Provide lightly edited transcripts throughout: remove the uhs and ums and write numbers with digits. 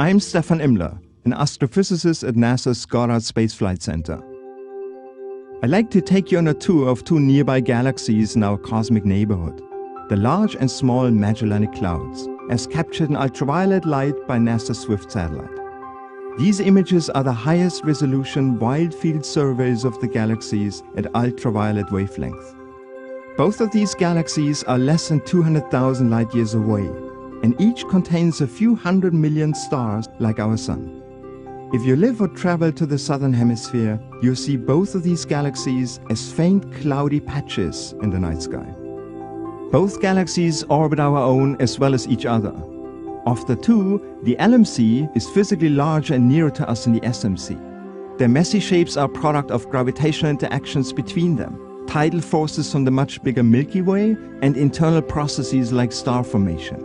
I'm Stefan Immler, an astrophysicist at NASA's Goddard Space Flight Center. I'd like to take you on a tour of two nearby galaxies in our cosmic neighborhood, the large and small Magellanic Clouds, as captured in ultraviolet light by NASA's SWIFT satellite. These images are the highest resolution wide-field surveys of the galaxies at ultraviolet wavelength. Both of these galaxies are less than 200,000 light-years away, and each contains a few 100 million stars like our Sun. If you live or travel to the southern hemisphere, you'll see both of these galaxies as faint cloudy patches in the night sky. Both galaxies orbit our own as well as each other. Of the two, the LMC is physically larger and nearer to us than the SMC. Their messy shapes are a product of gravitational interactions between them, tidal forces from the much bigger Milky Way, and internal processes like star formation.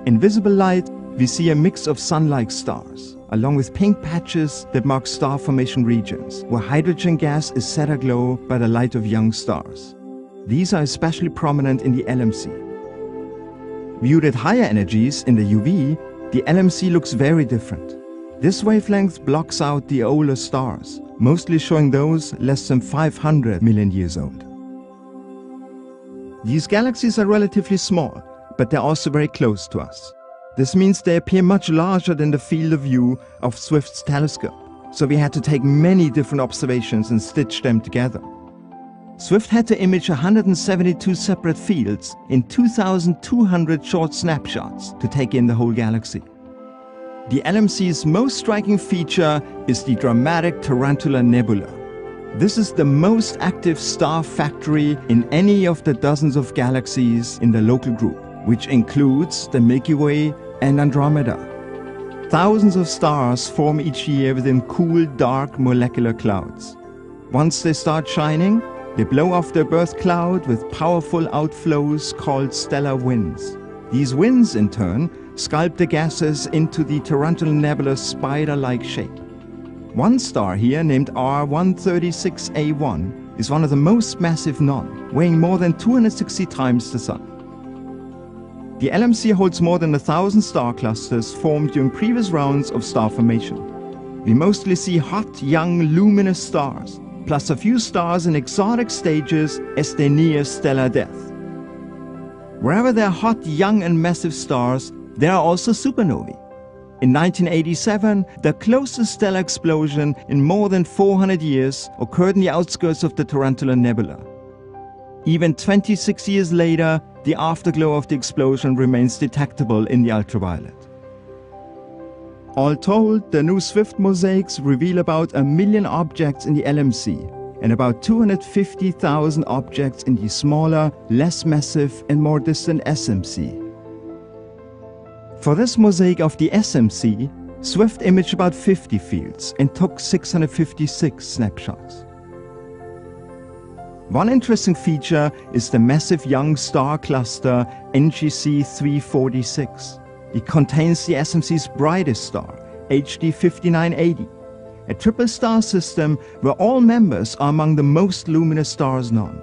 In visible light, we see a mix of sun-like stars, along with pink patches that mark star formation regions, where hydrogen gas is set aglow by the light of young stars. These are especially prominent in the LMC. Viewed at higher energies in the UV, the LMC looks very different. This wavelength blocks out the older stars, mostly showing those less than 500 million years old. These galaxies are relatively small, but they're also very close to us. This means they appear much larger than the field of view of Swift's telescope, so we had to take many different observations and stitch them together. Swift had to image 172 separate fields in 2,200 short snapshots to take in the whole galaxy. The LMC's most striking feature is the dramatic Tarantula Nebula. This is the most active star factory in any of the dozens of galaxies in the local group, which includes the Milky Way and Andromeda. Thousands of stars form each year within cool, dark molecular clouds. Once they start shining, they blow off their birth cloud with powerful outflows called stellar winds. These winds, in turn, sculpt the gases into the Tarantula Nebula's spider-like shape. One star here, named R136A1, is one of the most massive known, weighing more than 260 times the Sun. The LMC holds more than 1,000 star clusters formed during previous rounds of star formation. We mostly see hot, young, luminous stars, plus a few stars in exotic stages as they near stellar death. Wherever there are hot, young and massive stars, there are also supernovae. In 1987, the closest stellar explosion in more than 400 years occurred in the outskirts of the Tarantula Nebula. Even 26 years later, the afterglow of the explosion remains detectable in the ultraviolet. All told, the new SWIFT mosaics reveal about 1 million objects in the LMC and about 250,000 objects in the smaller, less massive and more distant SMC. For this mosaic of the SMC, SWIFT imaged about 50 fields and took 656 snapshots. One interesting feature is the massive young star cluster NGC 346. It contains the SMC's brightest star, HD 5980, a triple star system where all members are among the most luminous stars known.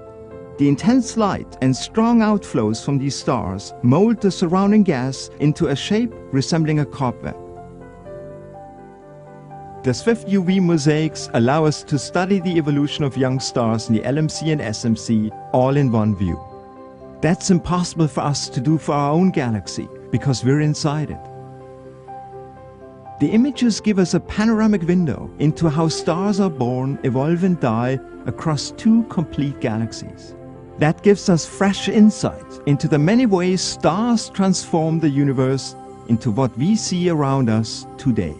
The intense light and strong outflows from these stars mold the surrounding gas into a shape resembling a cobweb. The SWIFT UV mosaics allow us to study the evolution of young stars in the LMC and SMC all in one view. That's impossible for us to do for our own galaxy, because we're inside it. The images give us a panoramic window into how stars are born, evolve and die across two complete galaxies. That gives us fresh insight into the many ways stars transform the universe into what we see around us today.